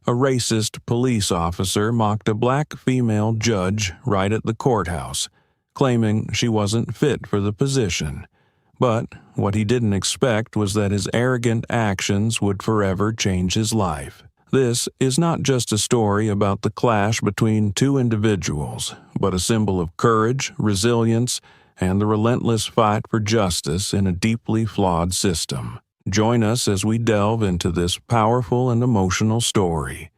A racist police officer mocked a black female judge right at the courthouse, claiming she wasn't fit for the position. But what he didn't expect was that his arrogant actions would forever change his life. This is not just a story about the clash between two individuals, but a symbol of courage, resilience, and the relentless fight for justice in a deeply flawed system. Join us as we delve into this powerful and emotional story.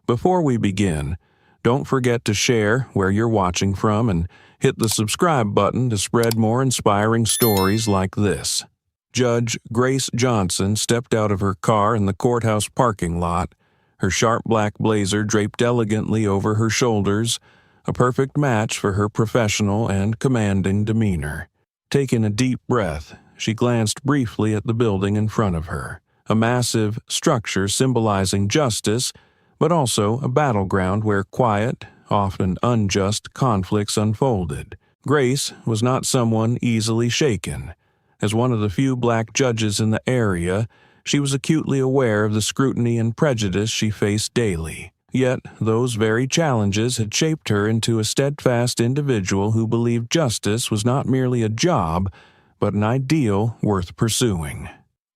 Before we begin, don't forget to share where you're watching from and hit the subscribe button to spread more inspiring stories like this. Judge Grace Johnson stepped out of her car in the courthouse parking lot, her sharp black blazer draped elegantly over her shoulders, a perfect match for her professional and commanding demeanor. Taking a deep breath, she glanced briefly at the building in front of her, a massive structure symbolizing justice, but also a battleground where quiet, often unjust conflicts unfolded. Grace was not someone easily shaken. As one of the few black judges in the area, she was acutely aware of the scrutiny and prejudice she faced daily. Yet, those very challenges had shaped her into a steadfast individual who believed justice was not merely a job, but an ideal worth pursuing.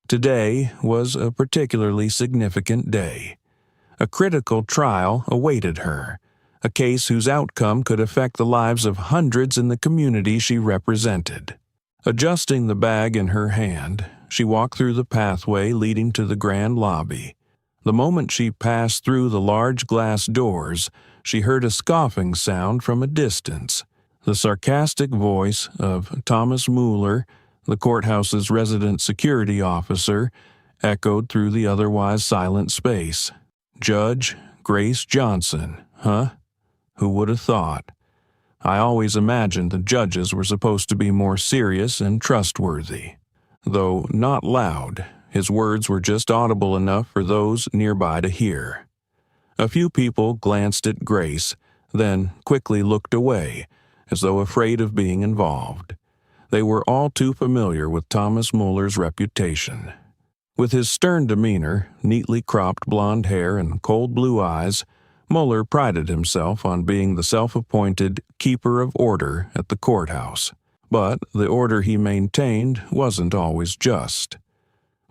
Today was a particularly significant day. A critical trial awaited her, a case whose outcome could affect the lives of hundreds in the community she represented. Adjusting the bag in her hand, she walked through the pathway leading to the grand lobby. The moment she passed through the large glass doors, she heard a scoffing sound from a distance. The sarcastic voice of Thomas Mueller, the courthouse's resident security officer, echoed through the otherwise silent space. Judge Grace Johnson, huh? Who would have thought? I always imagined the judges were supposed to be more serious and trustworthy. Though not loud, his words were just audible enough for those nearby to hear. A few people glanced at Grace, then quickly looked away, as though afraid of being involved. They were all too familiar with Thomas Mueller's reputation. With his stern demeanor, neatly cropped blonde hair, and cold blue eyes, Mueller prided himself on being the self-appointed keeper of order at the courthouse. But the order he maintained wasn't always just.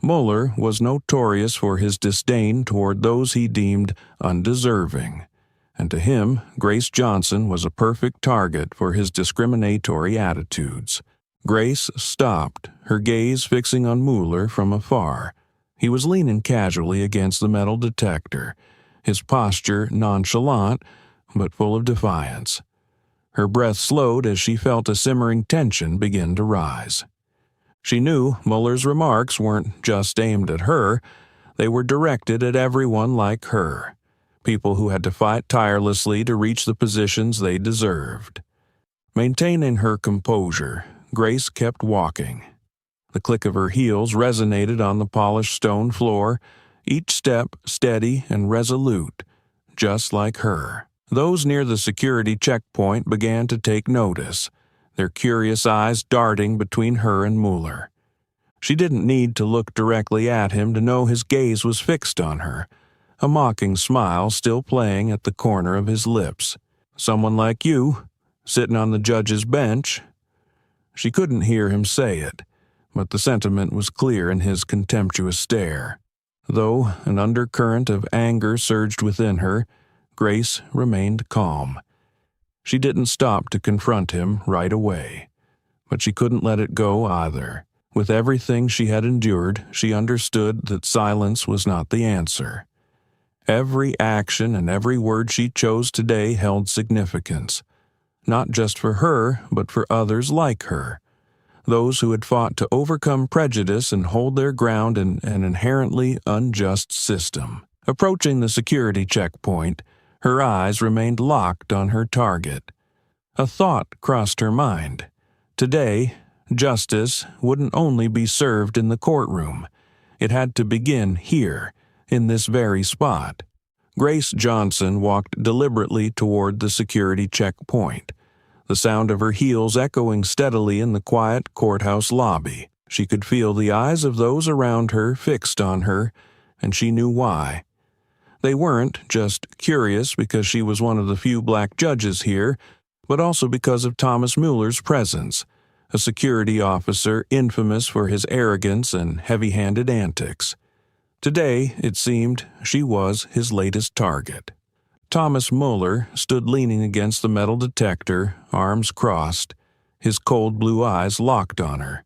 Mueller was notorious for his disdain toward those he deemed undeserving, and to him, Grace Johnson was a perfect target for his discriminatory attitudes. Grace stopped, her gaze fixing on Mueller from afar. He was leaning casually against the metal detector, his posture nonchalant, but full of defiance. Her breath slowed as she felt a simmering tension begin to rise. She knew Mueller's remarks weren't just aimed at her, they were directed at everyone like her, people who had to fight tirelessly to reach the positions they deserved. Maintaining her composure, Grace kept walking. The click of her heels resonated on the polished stone floor, each step steady and resolute, just like her. Those near the security checkpoint began to take notice, their curious eyes darting between her and Mueller. She didn't need to look directly at him to know his gaze was fixed on her, a mocking smile still playing at the corner of his lips. "Someone like you, sitting on the judge's bench?" She couldn't hear him say it, but the sentiment was clear in his contemptuous stare. Though an undercurrent of anger surged within her, Grace remained calm. She didn't stop to confront him right away, but she couldn't let it go either. With everything she had endured, she understood that silence was not the answer. Every action and every word she chose today held significance, not just for her, but for others like her, those who had fought to overcome prejudice and hold their ground in an inherently unjust system. Approaching the security checkpoint, her eyes remained locked on her target. A thought crossed her mind. Today, justice wouldn't only be served in the courtroom. It had to begin here, in this very spot. Grace Johnson walked deliberately toward the security checkpoint, the sound of her heels echoing steadily in the quiet courthouse lobby. She could feel the eyes of those around her fixed on her, and she knew why. They weren't just curious because she was one of the few black judges here, but also because of Thomas Mueller's presence, a security officer infamous for his arrogance and heavy-handed antics. Today, it seemed, she was his latest target. Thomas Mueller stood leaning against the metal detector, arms crossed, his cold blue eyes locked on her.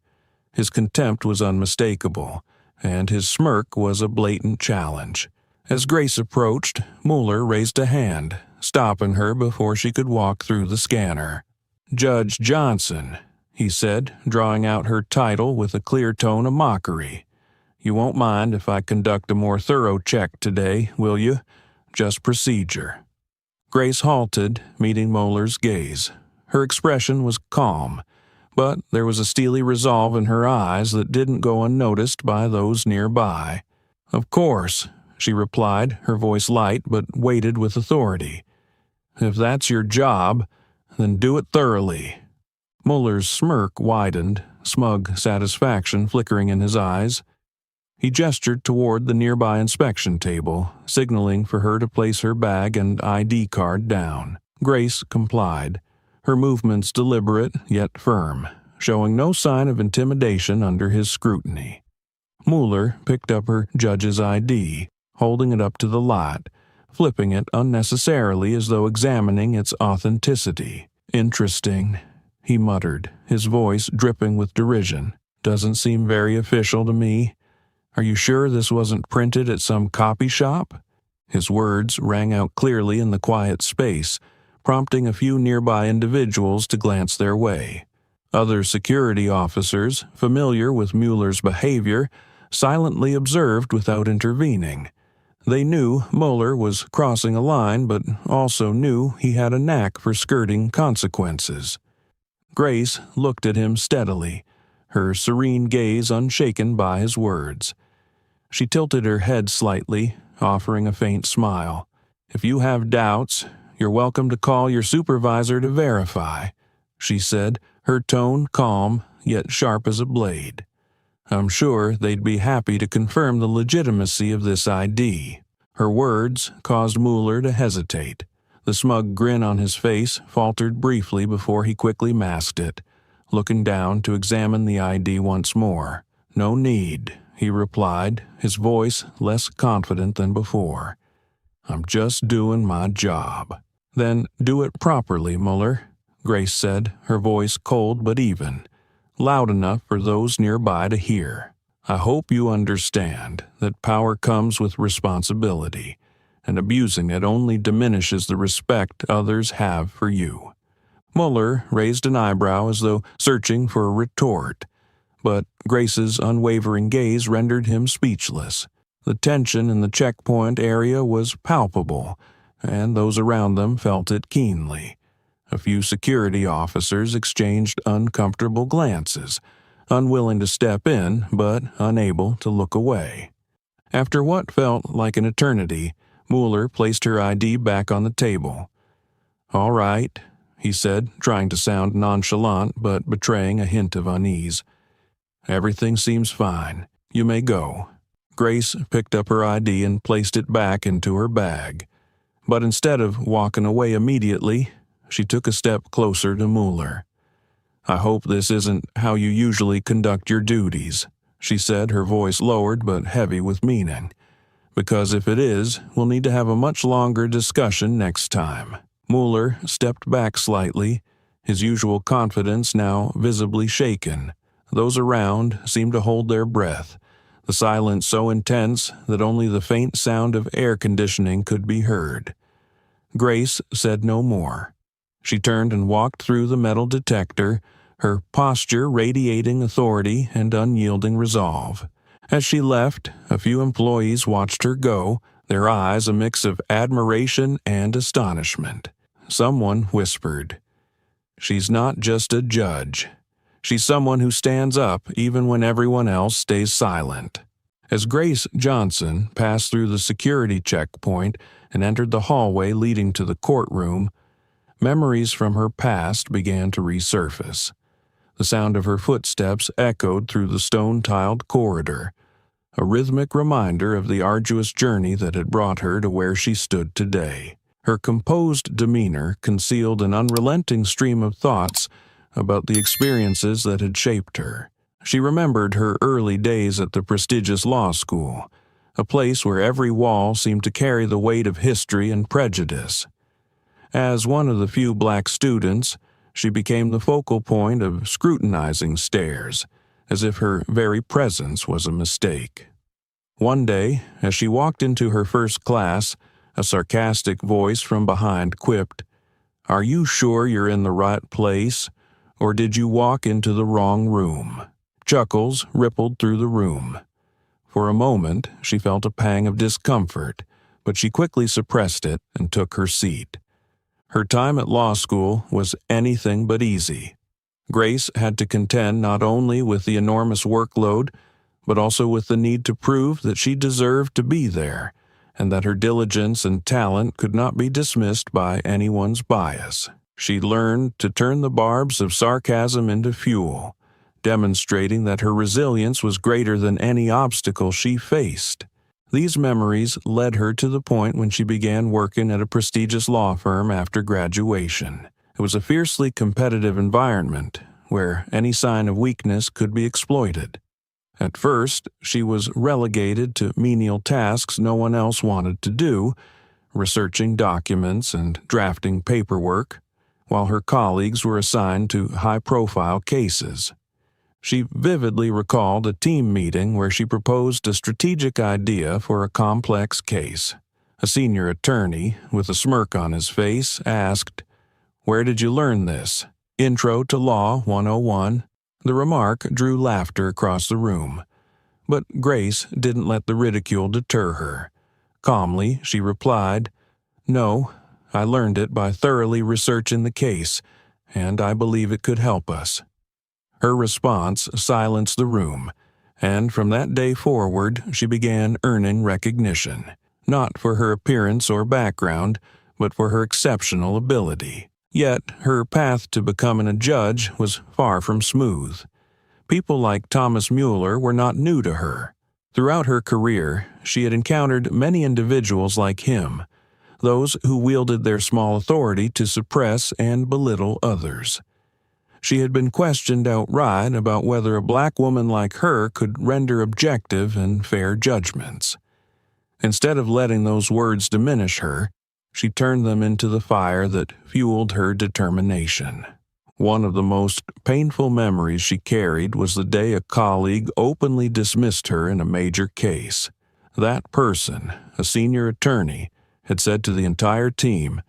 His contempt was unmistakable, and his smirk was a blatant challenge. As Grace approached, Mueller raised a hand, stopping her before she could walk through the scanner. "Judge Johnson," he said, drawing out her title with a clear tone of mockery. "You won't mind if I conduct a more thorough check today, will you? Just procedure." Grace halted, meeting Mueller's gaze. Her expression was calm, but there was a steely resolve in her eyes that didn't go unnoticed by those nearby. "Of course," she replied, her voice light but weighted with authority. "If that's your job, then do it thoroughly." Mueller's smirk widened, smug satisfaction flickering in his eyes. He gestured toward the nearby inspection table, signaling for her to place her bag and ID card down. Grace complied, her movements deliberate yet firm, showing no sign of intimidation under his scrutiny. Mueller picked up her judge's ID, holding it up to the light, flipping it unnecessarily as though examining its authenticity. "Interesting," he muttered, his voice dripping with derision. "Doesn't seem very official to me. Are you sure this wasn't printed at some copy shop?" His words rang out clearly in the quiet space, prompting a few nearby individuals to glance their way. Other security officers, familiar with Mueller's behavior, silently observed without intervening. They knew Mueller was crossing a line, but also knew he had a knack for skirting consequences. Grace looked at him steadily, her serene gaze unshaken by his words. She tilted her head slightly, offering a faint smile. "If you have doubts, you're welcome to call your supervisor to verify," she said, her tone calm, yet sharp as a blade. "I'm sure they'd be happy to confirm the legitimacy of this ID." Her words caused Mueller to hesitate. The smug grin on his face faltered briefly before he quickly masked it, looking down to examine the ID once more. "No need," he replied, his voice less confident than before. "I'm just doing my job." "Then do it properly, Mueller," Grace said, her voice cold but even, loud enough for those nearby to hear. "I hope you understand that power comes with responsibility, and abusing it only diminishes the respect others have for you." Mueller raised an eyebrow as though searching for a retort, but Grace's unwavering gaze rendered him speechless. The tension in the checkpoint area was palpable, and those around them felt it keenly. A few security officers exchanged uncomfortable glances, unwilling to step in but unable to look away. After what felt like an eternity, Mueller placed her ID back on the table. "All right," he said, trying to sound nonchalant but betraying a hint of unease. "Everything seems fine. You may go." Grace picked up her ID and placed it back into her bag. But instead of walking away immediately, she took a step closer to Mueller. "I hope this isn't how you usually conduct your duties," she said, her voice lowered but heavy with meaning. "Because if it is, we'll need to have a much longer discussion next time." Mueller stepped back slightly, his usual confidence now visibly shaken. Those around seemed to hold their breath, the silence so intense that only the faint sound of air conditioning could be heard. Grace said no more. She turned and walked through the metal detector, her posture radiating authority and unyielding resolve. As she left, a few employees watched her go, their eyes a mix of admiration and astonishment. Someone whispered, "She's not just a judge. She's someone who stands up even when everyone else stays silent." As Grace Johnson passed through the security checkpoint and entered the hallway leading to the courtroom, memories from her past began to resurface. The sound of her footsteps echoed through the stone-tiled corridor. a rhythmic reminder of the arduous journey that had brought her to where she stood today. Her composed demeanor concealed an unrelenting stream of thoughts about the experiences that had shaped her. She remembered her early days at the prestigious law school, a place where every wall seemed to carry the weight of history and prejudice. As one of the few black students, she became the focal point of scrutinizing stares, as if her very presence was a mistake. One day, as she walked into her first class, a sarcastic voice from behind quipped, "Are you sure you're in the right place, or did you walk into the wrong room?" Chuckles rippled through the room. For a moment, she felt a pang of discomfort, but she quickly suppressed it and took her seat. Her time at law school was anything but easy. Grace had to contend not only with the enormous workload, but also with the need to prove that she deserved to be there, and that her diligence and talent could not be dismissed by anyone's bias. She learned to turn the barbs of sarcasm into fuel, demonstrating that her resilience was greater than any obstacle she faced. These memories led her to the point when she began working at a prestigious law firm after graduation. It was a fiercely competitive environment where any sign of weakness could be exploited. At first, she was relegated to menial tasks no one else wanted to do, researching documents and drafting paperwork, while her colleagues were assigned to high-profile cases. She vividly recalled a team meeting where she proposed a strategic idea for a complex case. A senior attorney, with a smirk on his face, asked, "Where did you learn this? Intro to Law 101? The remark drew laughter across the room. But Grace didn't let the ridicule deter her. Calmly, she replied, "No, I learned it by thoroughly researching the case, and I believe it could help us." Her response silenced the room, and from that day forward she began earning recognition, not for her appearance or background, but for her exceptional ability. Yet her path to becoming a judge was far from smooth. People like Thomas Mueller were not new to her. Throughout her career, she had encountered many individuals like him, those who wielded their small authority to suppress and belittle others. She had been questioned outright about whether a black woman like her could render objective and fair judgments. Instead of letting those words diminish her, she turned them into the fire that fueled her determination. One of the most painful memories she carried was the day a colleague openly dismissed her in a major case. That person, a senior attorney, had said to the entire team,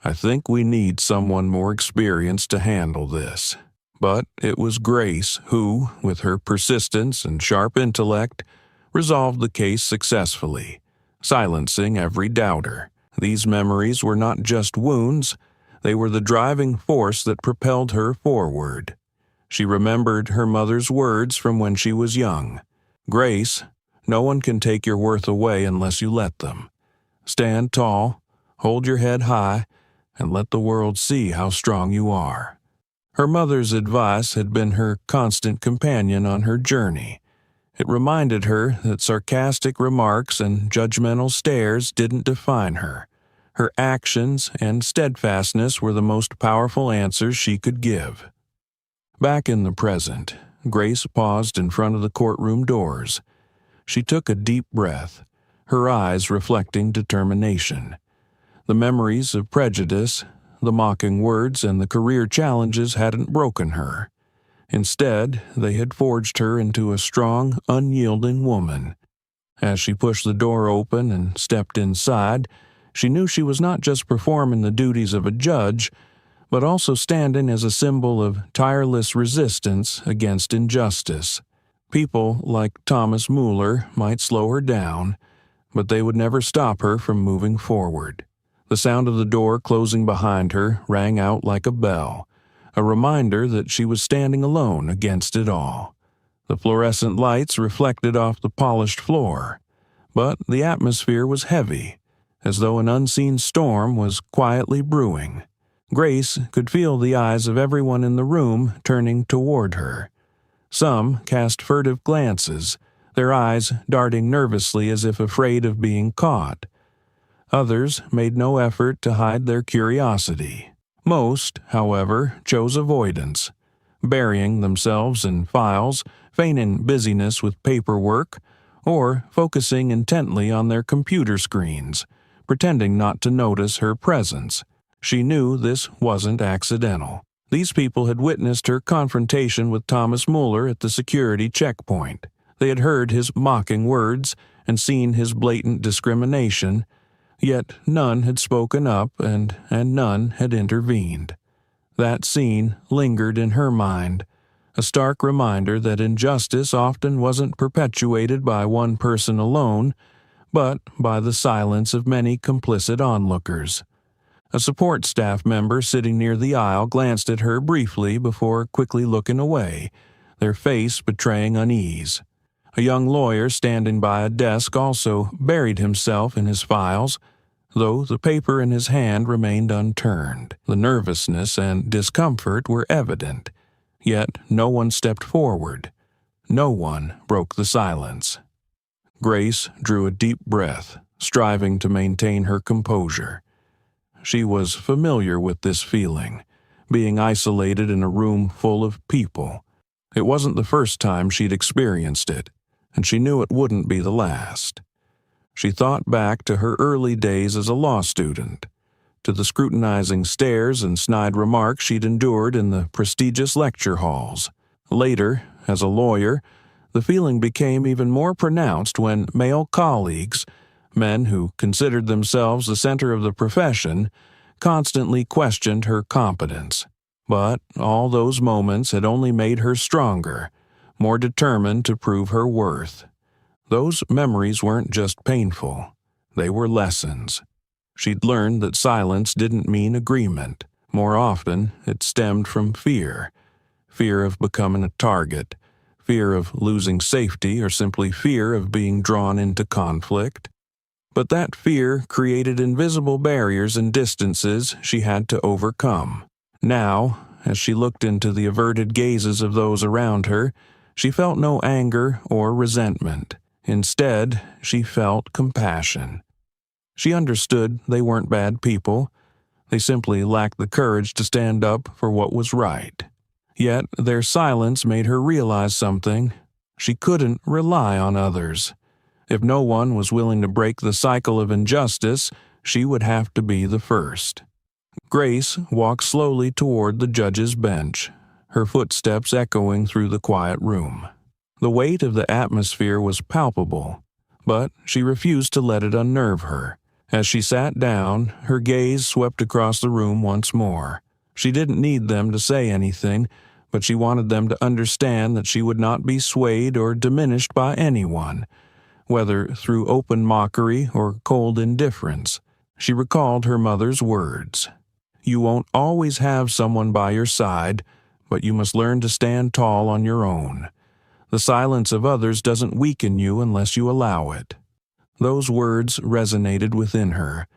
"I think we need someone more experienced to handle this." But it was Grace who, with her persistence and sharp intellect, resolved the case successfully, silencing every doubter. These memories were not just wounds, they were the driving force that propelled her forward. She remembered her mother's words from when she was young. "Grace, no one can take your worth away unless you let them. Stand tall, hold your head high, and let the world see how strong you are." Her mother's advice had been her constant companion on her journey. It reminded her that sarcastic remarks and judgmental stares didn't define her. Her actions and steadfastness were the most powerful answers she could give. Back in the present, Grace paused in front of the courtroom doors. She took a deep breath, her eyes reflecting determination. The memories of prejudice, the mocking words, and the career challenges hadn't broken her. Instead, they had forged her into a strong, unyielding woman. As she pushed the door open and stepped inside, she knew she was not just performing the duties of a judge, but also standing as a symbol of tireless resistance against injustice. People like Thomas Mueller might slow her down, but they would never stop her from moving forward. The sound of the door closing behind her rang out like a bell, a reminder that she was standing alone against it all. The fluorescent lights reflected off the polished floor, but the atmosphere was heavy, as though an unseen storm was quietly brewing. Grace could feel the eyes of everyone in the room turning toward her. Some cast furtive glances, their eyes darting nervously as if afraid of being caught. Others made no effort to hide their curiosity. Most, however, chose avoidance, burying themselves in files, feigning busyness with paperwork, or focusing intently on their computer screens, pretending not to notice her presence. She knew this wasn't accidental. These people had witnessed her confrontation with Thomas Mueller at the security checkpoint. They had heard his mocking words and seen his blatant discrimination, yet none had spoken up and none had intervened. That scene lingered in her mind, a stark reminder that injustice often wasn't perpetuated by one person alone, but by the silence of many complicit onlookers. A support staff member sitting near the aisle glanced at her briefly before quickly looking away, their face betraying unease. A young lawyer standing by a desk also buried himself in his files, though the paper in his hand remained unturned. The nervousness and discomfort were evident, yet no one stepped forward. No one broke the silence. Grace drew a deep breath, striving to maintain her composure. She was familiar with this feeling, being isolated in a room full of people. It wasn't the first time she'd experienced it, and she knew it wouldn't be the last. She thought back to her early days as a law student, to the scrutinizing stares and snide remarks she'd endured in the prestigious lecture halls. Later, as a lawyer, the feeling became even more pronounced when male colleagues, men who considered themselves the center of the profession, constantly questioned her competence. But all those moments had only made her stronger, more determined to prove her worth. Those memories weren't just painful, they were lessons. She'd learned that silence didn't mean agreement. More often, it stemmed from fear. Fear of becoming a target, fear of losing safety, or simply fear of being drawn into conflict. But that fear created invisible barriers and distances she had to overcome. Now, as she looked into the averted gazes of those around her, she felt no anger or resentment. Instead, she felt compassion. She understood they weren't bad people. They simply lacked the courage to stand up for what was right. Yet their silence made her realize something. She couldn't rely on others. If no one was willing to break the cycle of injustice, she would have to be the first. Grace walked slowly toward the judge's bench, her footsteps echoing through the quiet room. The weight of the atmosphere was palpable, but she refused to let it unnerve her. As she sat down, her gaze swept across the room once more. She didn't need them to say anything, but she wanted them to understand that she would not be swayed or diminished by anyone, whether through open mockery or cold indifference. She recalled her mother's words. "You won't always have someone by your side, but you must learn to stand tall on your own. The silence of others doesn't weaken you unless you allow it." Those words resonated within her,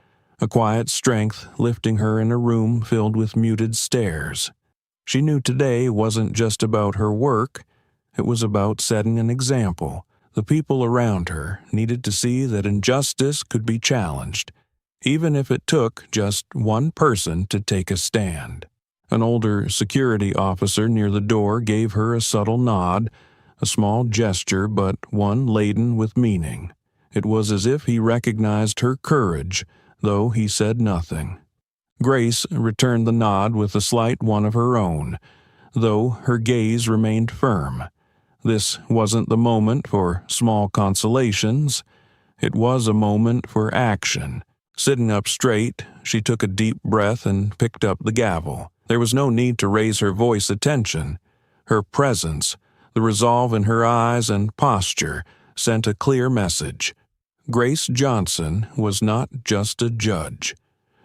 a quiet strength lifting her in a room filled with muted stares. She knew today wasn't just about her work, it was about setting an example. The people around her needed to see that injustice could be challenged, even if it took just one person to take a stand. An older security officer near the door gave her a subtle nod, a small gesture but one laden with meaning. It was as if he recognized her courage, though he said nothing. Grace returned the nod with a slight one of her own, though her gaze remained firm. This wasn't the moment for small consolations. It was a moment for action. Sitting up straight, she took a deep breath and picked up the gavel. There was no need to raise her voice attention. Her presence, the resolve in her eyes and posture, sent a clear message. Grace Johnson was not just a judge.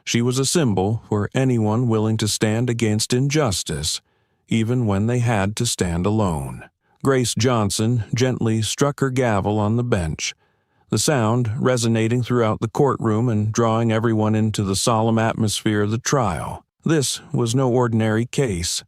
She was a symbol for anyone willing to stand against injustice, even when they had to stand alone. Grace Johnson gently struck her gavel on the bench, the sound resonating throughout the courtroom and drawing everyone into the solemn atmosphere of the trial. This was no ordinary case.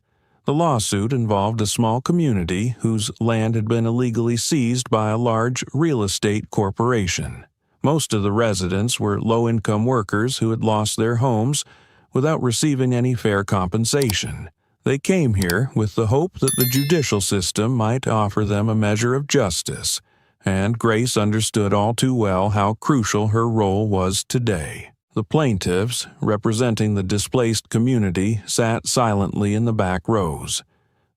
The lawsuit involved a small community whose land had been illegally seized by a large real estate corporation. Most of the residents were low-income workers who had lost their homes without receiving any fair compensation. They came here with the hope that the judicial system might offer them a measure of justice, and Grace understood all too well how crucial her role was today. The plaintiffs, representing the displaced community, sat silently in the back rows.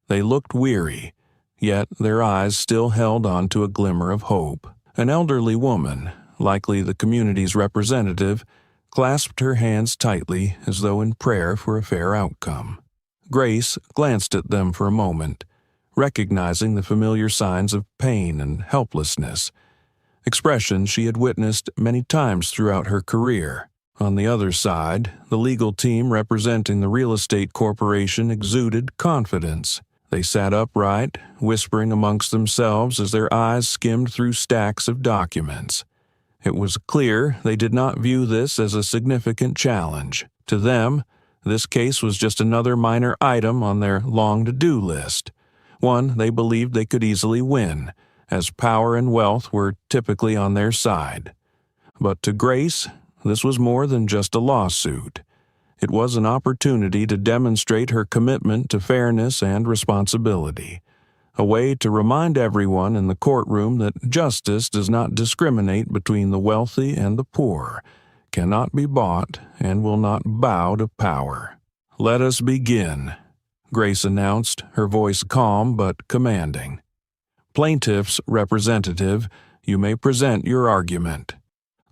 They looked weary, yet their eyes still held on to a glimmer of hope. An elderly woman, likely the community's representative, clasped her hands tightly as though in prayer for a fair outcome. Grace glanced at them for a moment, recognizing the familiar signs of pain and helplessness, expressions she had witnessed many times throughout her career. On the other side, the legal team representing the real estate corporation exuded confidence. They sat upright, whispering amongst themselves as their eyes skimmed through stacks of documents. It was clear they did not view this as a significant challenge. To them, this case was just another minor item on their long to-do list, one they believed they could easily win, as power and wealth were typically on their side. But to Grace, this was more than just a lawsuit. It was an opportunity to demonstrate her commitment to fairness and responsibility, a way to remind everyone in the courtroom that justice does not discriminate between the wealthy and the poor, cannot be bought, and will not bow to power. "Let us begin," Grace announced, her voice calm but commanding. "Plaintiff's representative, you may present your argument."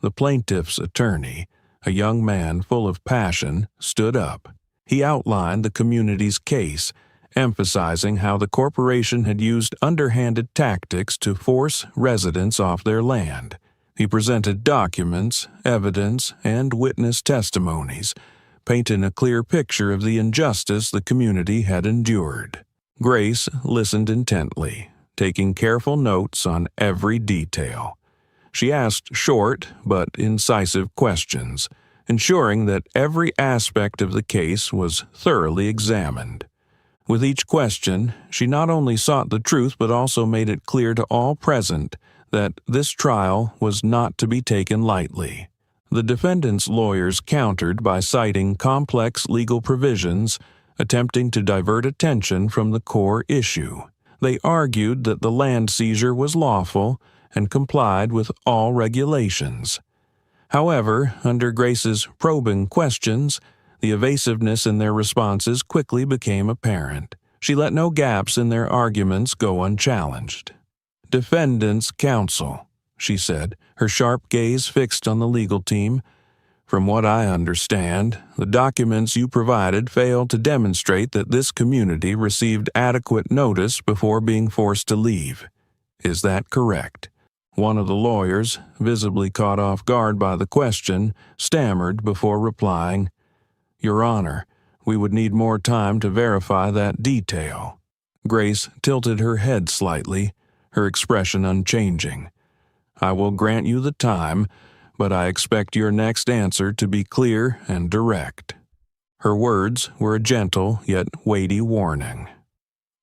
The plaintiff's attorney, a young man full of passion, stood up. He outlined the community's case, emphasizing how the corporation had used underhanded tactics to force residents off their land. He presented documents, evidence, and witness testimonies, painting a clear picture of the injustice the community had endured. Grace listened intently, taking careful notes on every detail. She asked short but incisive questions, ensuring that every aspect of the case was thoroughly examined. With each question, she not only sought the truth but also made it clear to all present that this trial was not to be taken lightly. The defendant's lawyers countered by citing complex legal provisions, attempting to divert attention from the core issue. They argued that the land seizure was lawful and complied with all regulations. However, under Grace's probing questions, the evasiveness in their responses quickly became apparent. She let no gaps in their arguments go unchallenged. "Defendant's counsel," she said, her sharp gaze fixed on the legal team. "From what I understand, the documents you provided fail to demonstrate that this community received adequate notice before being forced to leave. Is that correct?" One of the lawyers, visibly caught off guard by the question, stammered before replying, "Your Honor, we would need more time to verify that detail." Grace tilted her head slightly, her expression unchanging. "I will grant you the time, but I expect your next answer to be clear and direct." Her words were a gentle yet weighty warning.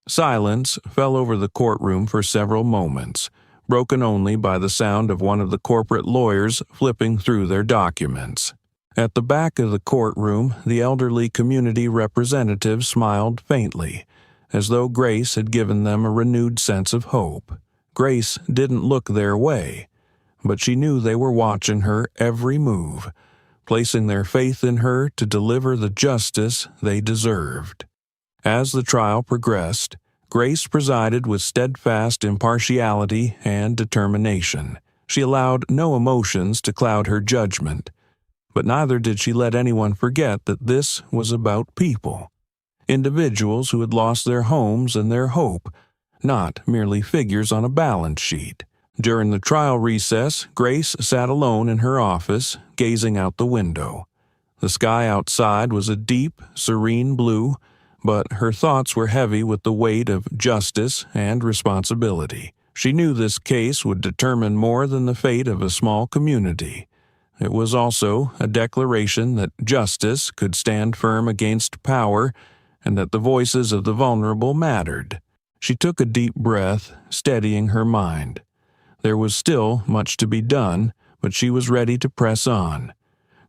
Silence fell over the courtroom for several moments, broken only by the sound of one of the corporate lawyers flipping through their documents. At the back of the courtroom, the elderly community representative smiled faintly, as though Grace had given them a renewed sense of hope. Grace didn't look their way, but she knew they were watching her every move, placing their faith in her to deliver the justice they deserved. As the trial progressed, Grace presided with steadfast impartiality and determination. She allowed no emotions to cloud her judgment, but neither did she let anyone forget that this was about people, individuals who had lost their homes and their hope, not merely figures on a balance sheet. During the trial recess, Grace sat alone in her office, gazing out the window. The sky outside was a deep, serene blue, but her thoughts were heavy with the weight of justice and responsibility. She knew this case would determine more than the fate of a small community. It was also a declaration that justice could stand firm against power and that the voices of the vulnerable mattered. She took a deep breath, steadying her mind. There was still much to be done, but she was ready to press on.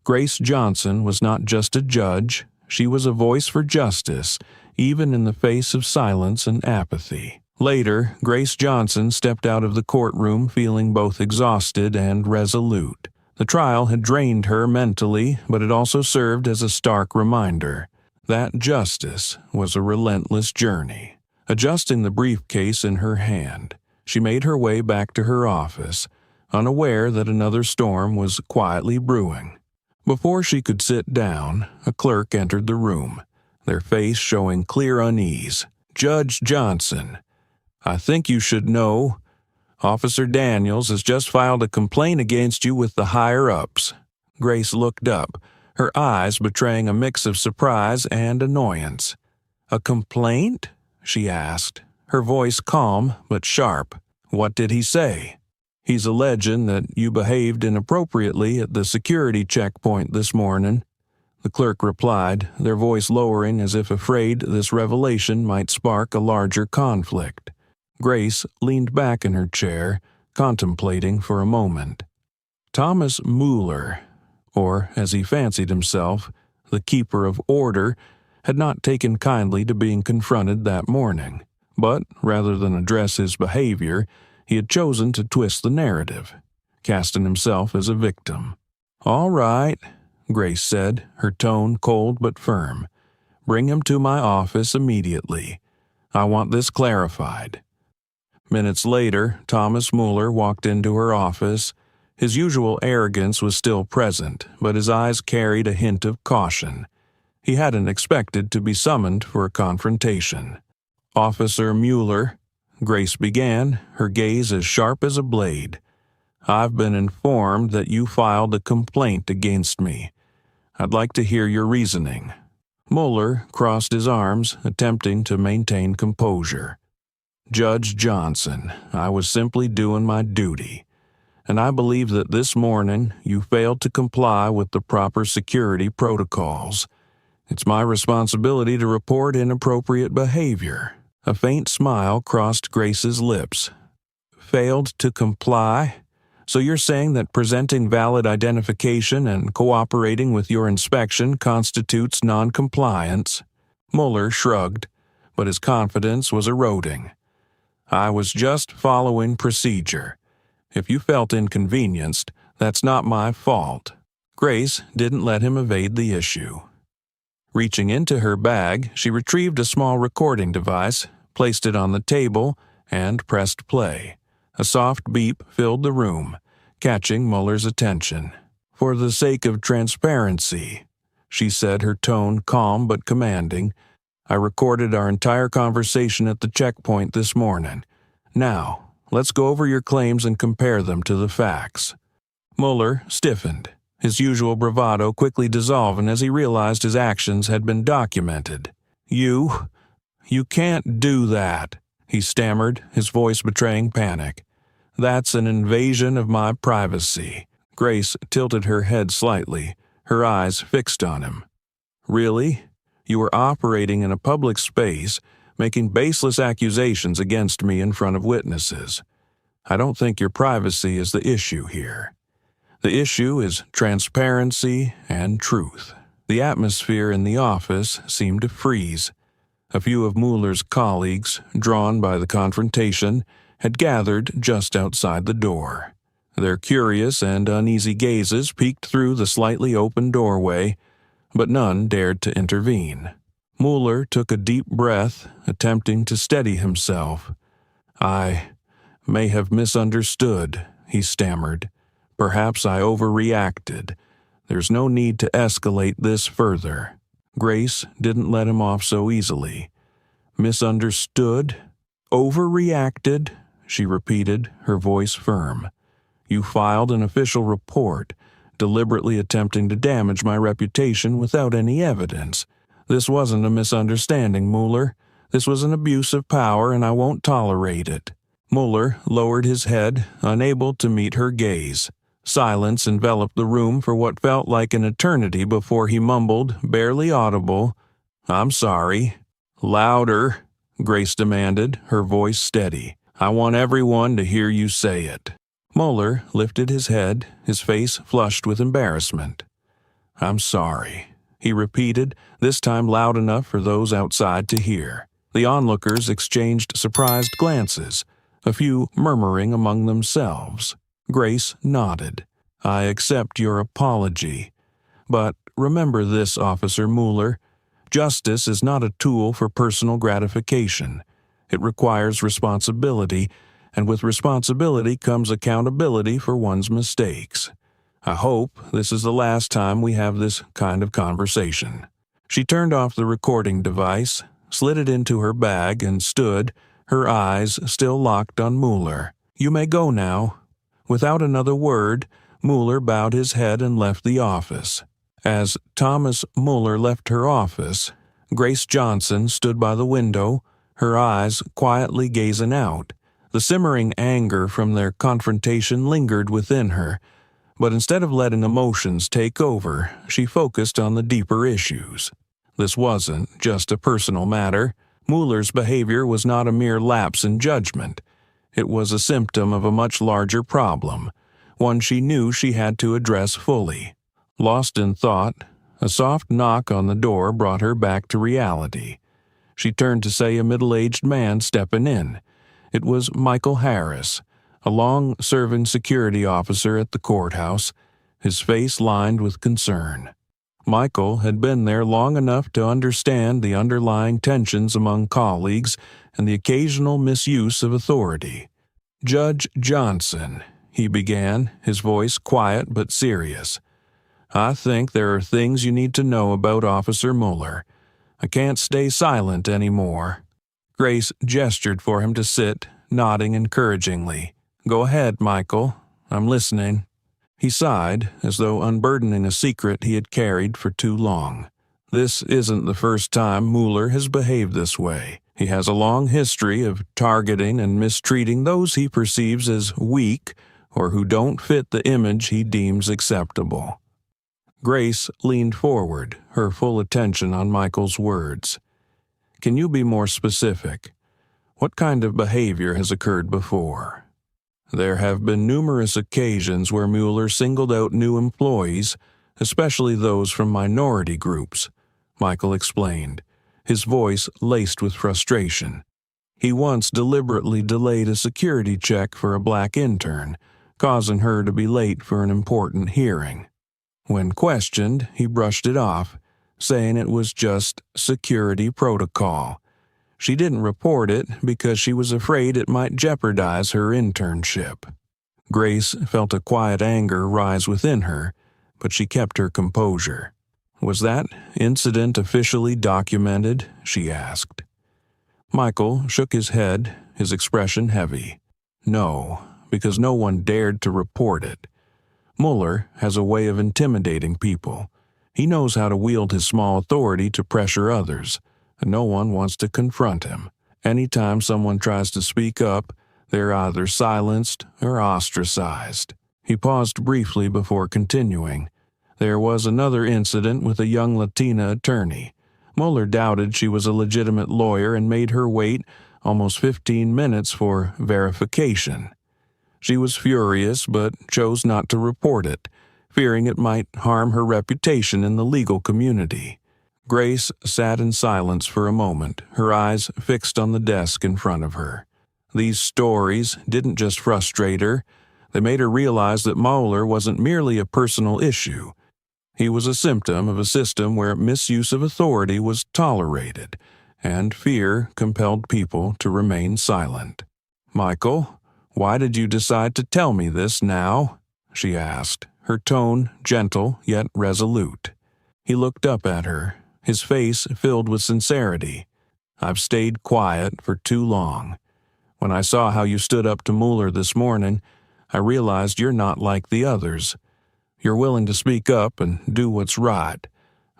Grace Johnson was not just a judge, she was a voice for justice, even in the face of silence and apathy. Later, Grace Johnson stepped out of the courtroom feeling both exhausted and resolute. The trial had drained her mentally, but it also served as a stark reminder that justice was a relentless journey. Adjusting the briefcase in her hand, she made her way back to her office, unaware that another storm was quietly brewing. Before she could sit down, a clerk entered the room, their face showing clear unease. "Judge Johnson, I think you should know. Officer Daniels has just filed a complaint against you with the higher-ups." Grace looked up, her eyes betraying a mix of surprise and annoyance. "A complaint?" she asked, her voice calm but sharp. "What did he say?" "He's alleging that you behaved inappropriately at the security checkpoint this morning," the clerk replied, their voice lowering as if afraid this revelation might spark a larger conflict. Grace leaned back in her chair, contemplating for a moment. Thomas Mueller, or as he fancied himself, the keeper of order, had not taken kindly to being confronted that morning, but rather than address his behavior, he had chosen to twist the narrative, casting himself as a victim. "All right," Grace said, her tone cold but firm. "Bring him to my office immediately. I want this clarified." Minutes later, Thomas Mueller walked into her office. His usual arrogance was still present, but his eyes carried a hint of caution. He hadn't expected to be summoned for a confrontation. "Officer Mueller," Grace began, her gaze as sharp as a blade, "I've been informed that you filed a complaint against me. I'd like to hear your reasoning." Mueller crossed his arms, attempting to maintain composure. "Judge Johnson, I was simply doing my duty, and I believe that this morning you failed to comply with the proper security protocols. It's my responsibility to report inappropriate behavior." A faint smile crossed Grace's lips. "Failed to comply? So you're saying that presenting valid identification and cooperating with your inspection constitutes noncompliance?" Mueller shrugged, but his confidence was eroding. "I was just following procedure. If you felt inconvenienced, that's not my fault." Grace didn't let him evade the issue. Reaching into her bag, she retrieved a small recording device, placed it on the table, and pressed play. A soft beep filled the room, catching Mueller's attention. "For the sake of transparency," she said, her tone calm but commanding, "I recorded our entire conversation at the checkpoint this morning. Now, let's go over your claims and compare them to the facts." Mueller stiffened, his usual bravado quickly dissolving as he realized his actions had been documented. You can't do that," he stammered, his voice betraying panic. "That's an invasion of my privacy." Grace tilted her head slightly, her eyes fixed on him. "Really? You were operating in a public space, making baseless accusations against me in front of witnesses. I don't think your privacy is the issue here. The issue is transparency and truth." The atmosphere in the office seemed to freeze. A few of Mueller's colleagues, drawn by the confrontation, had gathered just outside the door. Their curious and uneasy gazes peeked through the slightly open doorway, but none dared to intervene. Mueller took a deep breath, attempting to steady himself. "I may have misunderstood," he stammered. "Perhaps I overreacted. There's no need to escalate this further." Grace didn't let him off so easily. "Misunderstood? Overreacted?" she repeated, her voice firm. "You filed an official report, deliberately attempting to damage my reputation without any evidence. This wasn't a misunderstanding, Mueller. This was an abuse of power, and I won't tolerate it." Mueller lowered his head, unable to meet her gaze. Silence enveloped the room for what felt like an eternity before he mumbled, barely audible, "I'm sorry." Louder, Grace demanded, her voice steady. I want everyone to hear you say it. Mueller lifted his head, his face flushed with embarrassment. I'm sorry, he repeated, this time loud enough for those outside to hear. The onlookers exchanged surprised glances, a few murmuring among themselves. Grace nodded. I accept your apology. But remember this, Officer Mueller. Justice is not a tool for personal gratification. It requires responsibility, and with responsibility comes accountability for one's mistakes. I hope this is the last time we have this kind of conversation. She turned off the recording device, slid it into her bag, and stood, her eyes still locked on Mueller. You may go now. Without another word, Mueller bowed his head and left the office. As Thomas Mueller left her office, Grace Johnson stood by the window, her eyes quietly gazing out. The simmering anger from their confrontation lingered within her, but instead of letting emotions take over, she focused on the deeper issues. This wasn't just a personal matter. Mueller's behavior was not a mere lapse in judgment. It was a symptom of a much larger problem, one she knew she had to address fully. Lost in thought, a soft knock on the door brought her back to reality. She turned to see a middle-aged man stepping in. It was Michael Harris, a long-serving security officer at the courthouse, his face lined with concern. Michael had been there long enough to understand the underlying tensions among colleagues and the occasional misuse of authority. Judge Johnson, he began, his voice quiet but serious. I think there are things you need to know about Officer Mueller. I can't stay silent anymore. Grace gestured for him to sit, nodding encouragingly. Go ahead, Michael. I'm listening. He sighed, as though unburdening a secret he had carried for too long. This isn't the first time Mueller has behaved this way. He has a long history of targeting and mistreating those he perceives as weak or who don't fit the image he deems acceptable. Grace leaned forward, her full attention on Michael's words. Can you be more specific? What kind of behavior has occurred before? There have been numerous occasions where Mueller singled out new employees, especially those from minority groups, Michael explained, his voice laced with frustration. He once deliberately delayed a security check for a black intern, causing her to be late for an important hearing. When questioned, he brushed it off, saying it was just security protocol. She didn't report it because she was afraid it might jeopardize her internship. Grace felt a quiet anger rise within her, but she kept her composure. Was that incident officially documented? She asked. Michael shook his head, his expression heavy. No, because no one dared to report it. Mueller has a way of intimidating people. He knows how to wield his small authority to pressure others, and no one wants to confront him. Anytime someone tries to speak up, they're either silenced or ostracized. He paused briefly before continuing. There was another incident with a young Latina attorney. Mueller doubted she was a legitimate lawyer and made her wait almost 15 minutes for verification. She was furious but chose not to report it, fearing it might harm her reputation in the legal community. Grace sat in silence for a moment, her eyes fixed on the desk in front of her. These stories didn't just frustrate her, they made her realize that Mueller wasn't merely a personal issue. He was a symptom of a system where misuse of authority was tolerated, and fear compelled people to remain silent. Michael, why did you decide to tell me this now? She asked, her tone gentle yet resolute. He looked up at her, his face filled with sincerity. I've stayed quiet for too long. When I saw how you stood up to Mueller this morning, I realized you're not like the others. You're willing to speak up and do what's right.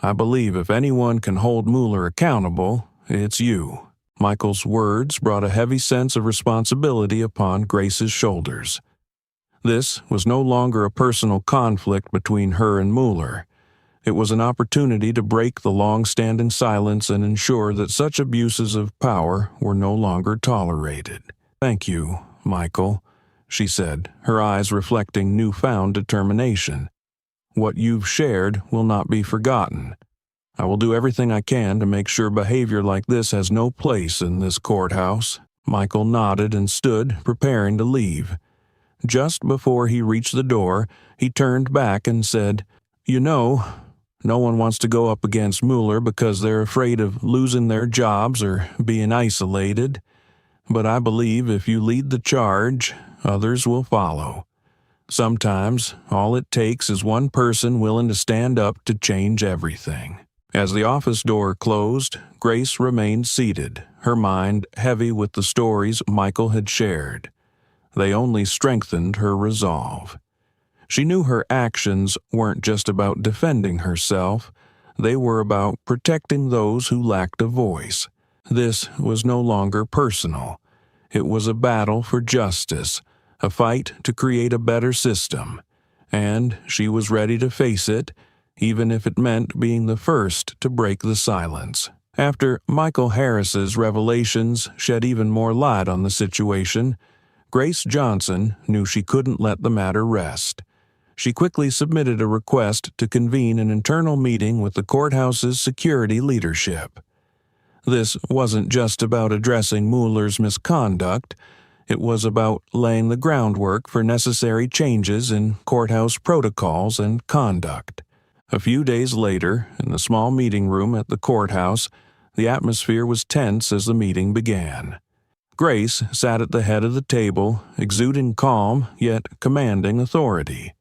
I believe if anyone can hold Mueller accountable, it's you. Michael's words brought a heavy sense of responsibility upon Grace's shoulders. This was no longer a personal conflict between her and Mueller. It was an opportunity to break the long-standing silence and ensure that such abuses of power were no longer tolerated. "Thank you, Michael," she said, her eyes reflecting newfound determination. "What you've shared will not be forgotten. I will do everything I can to make sure behavior like this has no place in this courthouse." Michael nodded and stood, preparing to leave. Just before he reached the door, he turned back and said, "You know, no one wants to go up against Mueller because they're afraid of losing their jobs or being isolated. But I believe if you lead the charge, others will follow. Sometimes all it takes is one person willing to stand up to change everything." As the office door closed, Grace remained seated, her mind heavy with the stories Michael had shared. They only strengthened her resolve. She knew her actions weren't just about defending herself, they were about protecting those who lacked a voice. This was no longer personal. It was a battle for justice, a fight to create a better system, and she was ready to face it, even if it meant being the first to break the silence. After Michael Harris's revelations shed even more light on the situation, Grace Johnson knew she couldn't let the matter rest. She quickly submitted a request to convene an internal meeting with the courthouse's security leadership. This wasn't just about addressing Mueller's misconduct, it was about laying the groundwork for necessary changes in courthouse protocols and conduct. A few days later, in the small meeting room at the courthouse, the atmosphere was tense as the meeting began. Grace sat at the head of the table, exuding calm yet commanding authority.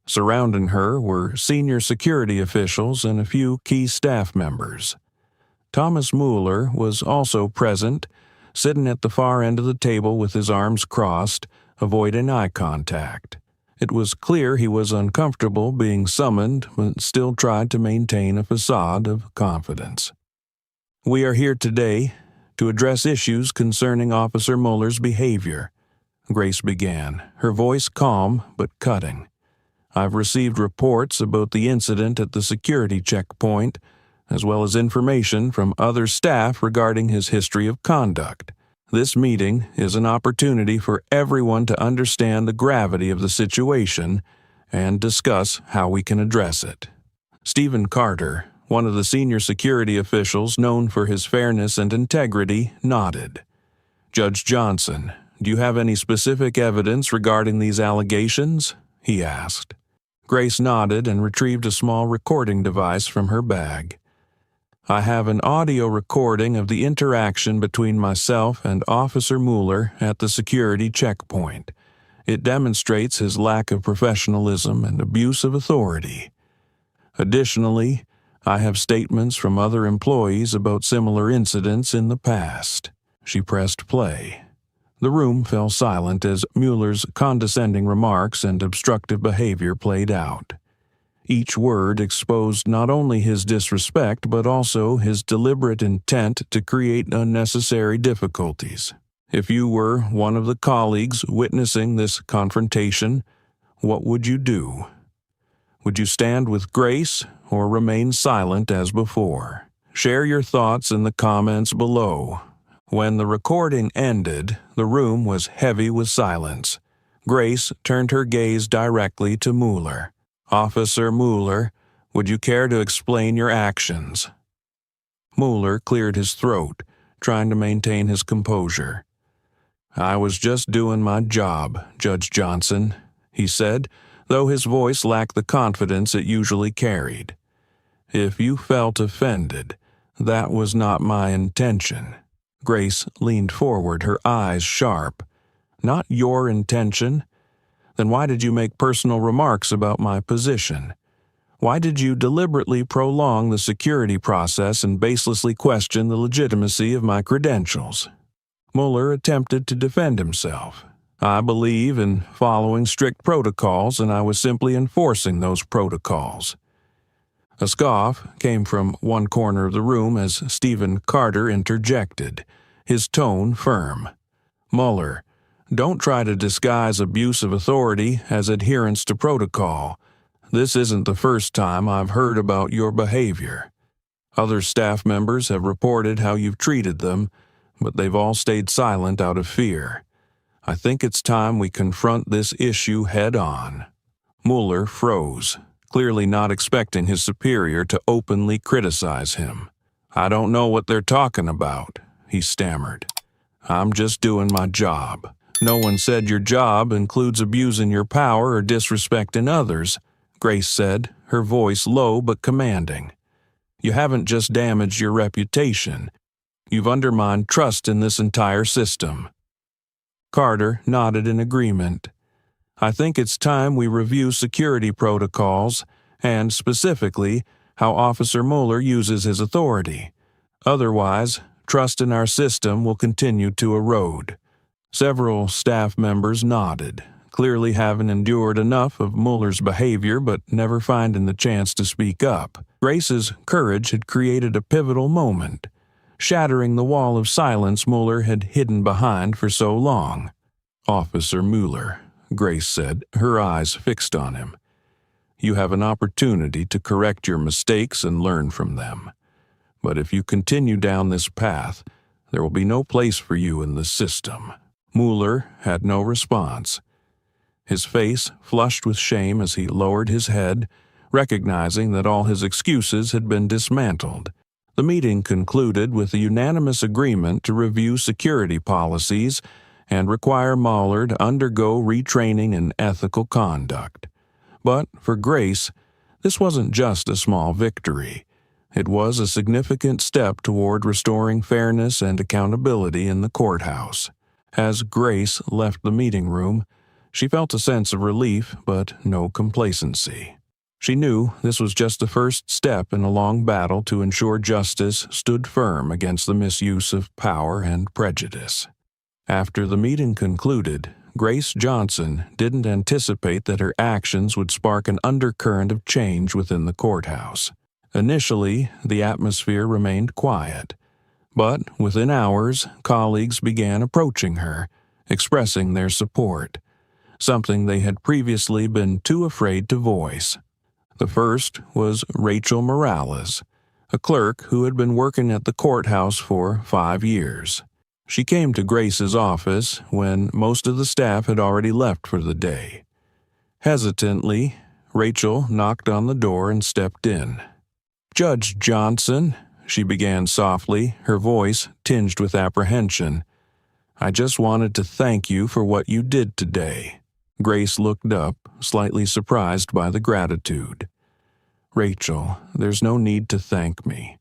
Surrounding her were senior security officials and a few key staff members. Thomas Mueller was also present, sitting at the far end of the table with his arms crossed, avoiding eye contact. It was clear he was uncomfortable being summoned, but still tried to maintain a facade of confidence. "We are here today to address issues concerning Officer Mueller's behavior," Grace began, her voice calm but cutting. "I've received reports about the incident at the security checkpoint, as well as information from other staff regarding his history of conduct. This meeting is an opportunity for everyone to understand the gravity of the situation and discuss how we can address it." Stephen Carter, one of the senior security officials known for his fairness and integrity, nodded. "Judge Johnson, do you have any specific evidence regarding these allegations?" he asked. Grace nodded and retrieved a small recording device from her bag. "I have an audio recording of the interaction between myself and Officer Mueller at the security checkpoint. It demonstrates his lack of professionalism and abuse of authority. Additionally, I have statements from other employees about similar incidents in the past." She pressed play. The room fell silent as Mueller's condescending remarks and obstructive behavior played out. Each word exposed not only his disrespect but also his deliberate intent to create unnecessary difficulties. If you were one of the colleagues witnessing this confrontation, what would you do? Would you stand with Grace or remain silent as before? Share your thoughts in the comments below. When the recording ended, the room was heavy with silence. Grace turned her gaze directly to Mueller. "Officer Mueller, would you care to explain your actions?" Mueller cleared his throat, trying to maintain his composure. "I was just doing my job, Judge Johnson," he said, though his voice lacked the confidence it usually carried. "If you felt offended, that was not my intention." Grace leaned forward, her eyes sharp. "Not your intention? Then why did you make personal remarks about my position? Why did you deliberately prolong the security process and baselessly question the legitimacy of my credentials?" Mueller attempted to defend himself. "I believe in following strict protocols, and I was simply enforcing those protocols." A scoff came from one corner of the room as Stephen Carter interjected, his tone firm. "Mueller, don't try to disguise abuse of authority as adherence to protocol. This isn't the first time I've heard about your behavior. Other staff members have reported how you've treated them, but they've all stayed silent out of fear. I think it's time we confront this issue head on." Mueller froze, clearly not expecting his superior to openly criticize him. "I don't know what they're talking about," he stammered. "I'm just doing my job. No one said your job includes abusing your power or disrespecting others," Grace said, her voice low but commanding. "You haven't just damaged your reputation. You've undermined trust in this entire system." Carter nodded in agreement. "I think it's time we review security protocols and, specifically, how Officer Mueller uses his authority. Otherwise, trust in our system will continue to erode." Several staff members nodded, clearly having endured enough of Mueller's behavior but never finding the chance to speak up. Grace's courage had created a pivotal moment, shattering the wall of silence Mueller had hidden behind for so long. "Officer Mueller," Grace said, her eyes fixed on him, "you have an opportunity to correct your mistakes and learn from them. But if you continue down this path, there will be no place for you in the system." Mueller had no response. His face flushed with shame as he lowered his head, recognizing that all his excuses had been dismantled. The meeting concluded with a unanimous agreement to review security policies and require Mueller to undergo retraining in ethical conduct. But for Grace, this wasn't just a small victory. It was a significant step toward restoring fairness and accountability in the courthouse. As Grace left the meeting room, she felt a sense of relief but no complacency. She knew this was just the first step in a long battle to ensure justice stood firm against the misuse of power and prejudice. After the meeting concluded, Grace Johnson didn't anticipate that her actions would spark an undercurrent of change within the courthouse. Initially, the atmosphere remained quiet, but within hours, colleagues began approaching her, expressing their support, something they had previously been too afraid to voice. The first was Rachel Morales, a clerk who had been working at the courthouse for 5 years. She came to Grace's office when most of the staff had already left for the day. Hesitantly, Rachel knocked on the door and stepped in. "Judge Johnson," she began softly, her voice tinged with apprehension, "I just wanted to thank you for what you did today." Grace looked up, slightly surprised by the gratitude. "Rachel, there's no need to thank me.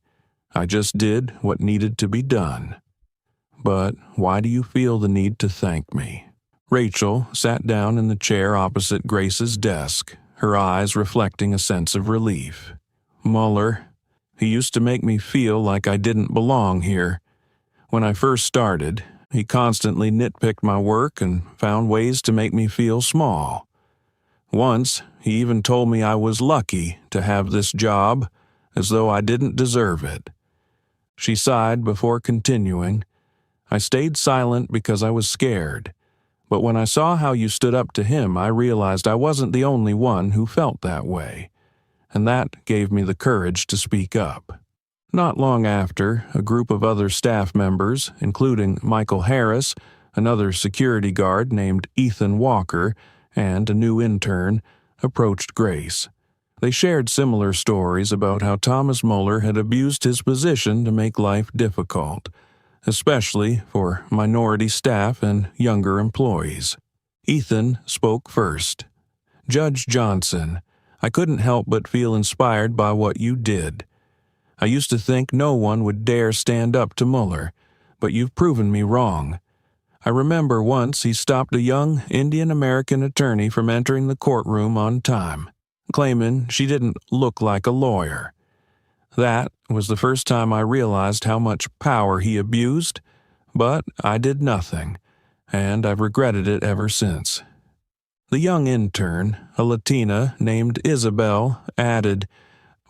I just did what needed to be done." "But why do you feel the need to thank me?" Rachel sat down in the chair opposite Grace's desk, her eyes reflecting a sense of relief. "Mueller, he used to make me feel like I didn't belong here. When I first started, he constantly nitpicked my work and found ways to make me feel small. Once, he even told me I was lucky to have this job, as though I didn't deserve it." She sighed before continuing, "I stayed silent because I was scared. But when I saw how you stood up to him, I realized I wasn't the only one who felt that way. And that gave me the courage to speak up." Not long after, a group of other staff members, including Michael Harris, another security guard named Ethan Walker, and a new intern, approached Grace. They shared similar stories about how Thomas Mueller had abused his position to make life difficult, especially for minority staff and younger employees. Ethan spoke first. "Judge Johnson, I couldn't help but feel inspired by what you did. I used to think no one would dare stand up to Mueller, but you've proven me wrong. I remember once he stopped a young Indian-American attorney from entering the courtroom on time, claiming she didn't look like a lawyer. That was the first time I realized how much power he abused, but I did nothing, and I've regretted it ever since." The young intern, a Latina named Isabel, added,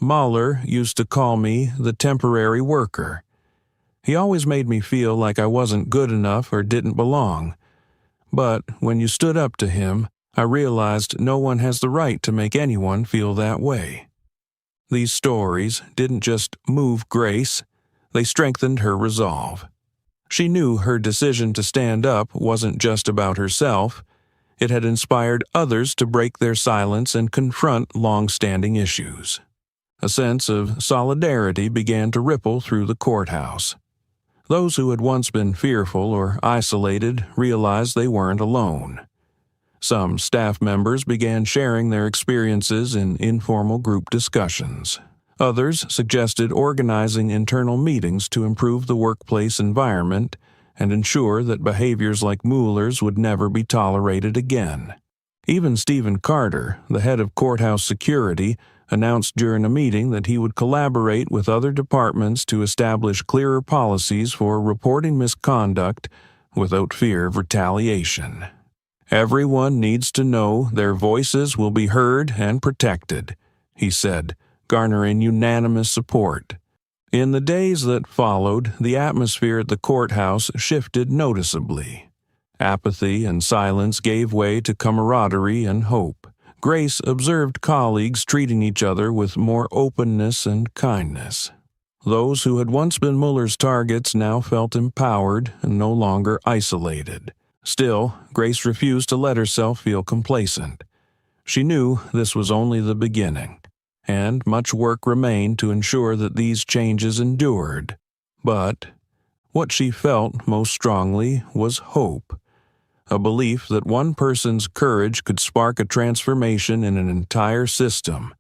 "Mueller used to call me the temporary worker. He always made me feel like I wasn't good enough or didn't belong. But when you stood up to him, I realized no one has the right to make anyone feel that way." These stories didn't just move Grace, they strengthened her resolve. She knew her decision to stand up wasn't just about herself. It had inspired others to break their silence and confront long-standing issues. A sense of solidarity began to ripple through the courthouse. Those who had once been fearful or isolated realized they weren't alone. Some staff members began sharing their experiences in informal group discussions. Others suggested organizing internal meetings to improve the workplace environment and ensure that behaviors like Mueller's would never be tolerated again. Even Stephen Carter, the head of courthouse security, announced during a meeting that he would collaborate with other departments to establish clearer policies for reporting misconduct without fear of retaliation. "Everyone needs to know their voices will be heard and protected," he said, garnering unanimous support. In the days that followed, the atmosphere at the courthouse shifted noticeably. Apathy and silence gave way to camaraderie and hope. Grace observed colleagues treating each other with more openness and kindness. Those who had once been Mueller's targets now felt empowered and no longer isolated. Still, Grace refused to let herself feel complacent. She knew this was only the beginning, and much work remained to ensure that these changes endured. But what she felt most strongly was hope. A belief that one person's courage could spark a transformation in an entire system,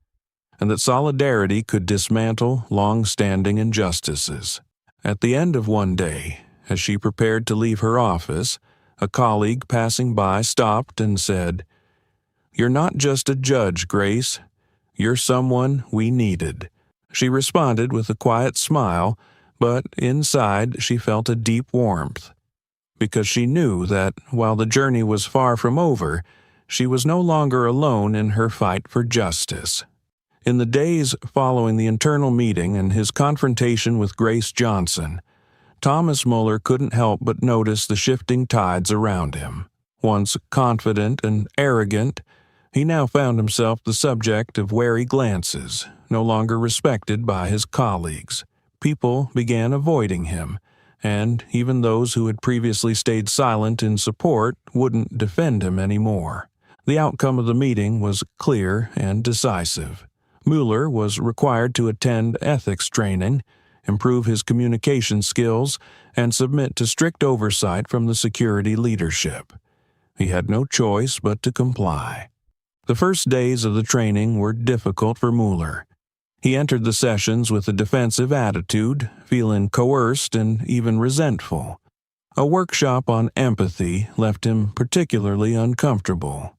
and that solidarity could dismantle long-standing injustices. At the end of one day, as she prepared to leave her office, a colleague passing by stopped and said, "You're not just a judge, Grace. You're someone we needed." She responded with a quiet smile, but inside she felt a deep warmth, because she knew that, while the journey was far from over, she was no longer alone in her fight for justice. In the days following the internal meeting and his confrontation with Grace Johnson, Thomas Mueller couldn't help but notice the shifting tides around him. Once confident and arrogant, he now found himself the subject of wary glances, no longer respected by his colleagues. People began avoiding him, and even those who had previously stayed silent in support wouldn't defend him anymore. The outcome of the meeting was clear and decisive. Mueller was required to attend ethics training, improve his communication skills, and submit to strict oversight from the security leadership. He had no choice but to comply. The first days of the training were difficult for Mueller. He entered the sessions with a defensive attitude, feeling coerced and even resentful. A workshop on empathy left him particularly uncomfortable.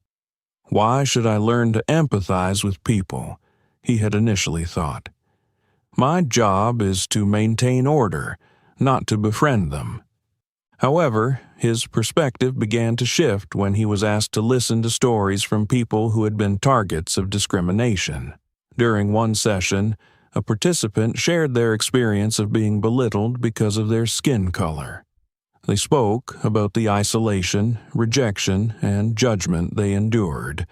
"Why should I learn to empathize with people?" he had initially thought. "My job is to maintain order, not to befriend them." However, his perspective began to shift when he was asked to listen to stories from people who had been targets of discrimination. During one session, a participant shared their experience of being belittled because of their skin color. They spoke about the isolation, rejection, and judgment they endured,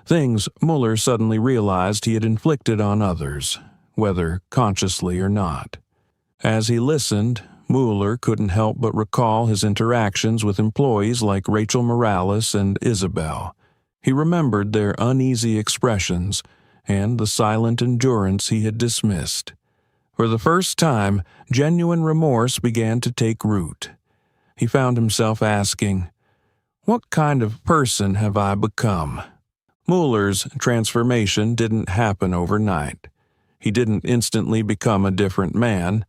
things Mueller suddenly realized he had inflicted on others, whether consciously or not. As he listened, Mueller couldn't help but recall his interactions with employees like Rachel Morales and Isabel. He remembered their uneasy expressions and the silent endurance he had dismissed. For the first time, genuine remorse began to take root. He found himself asking, "What kind of person have I become?" Mueller's transformation didn't happen overnight. He didn't instantly become a different man,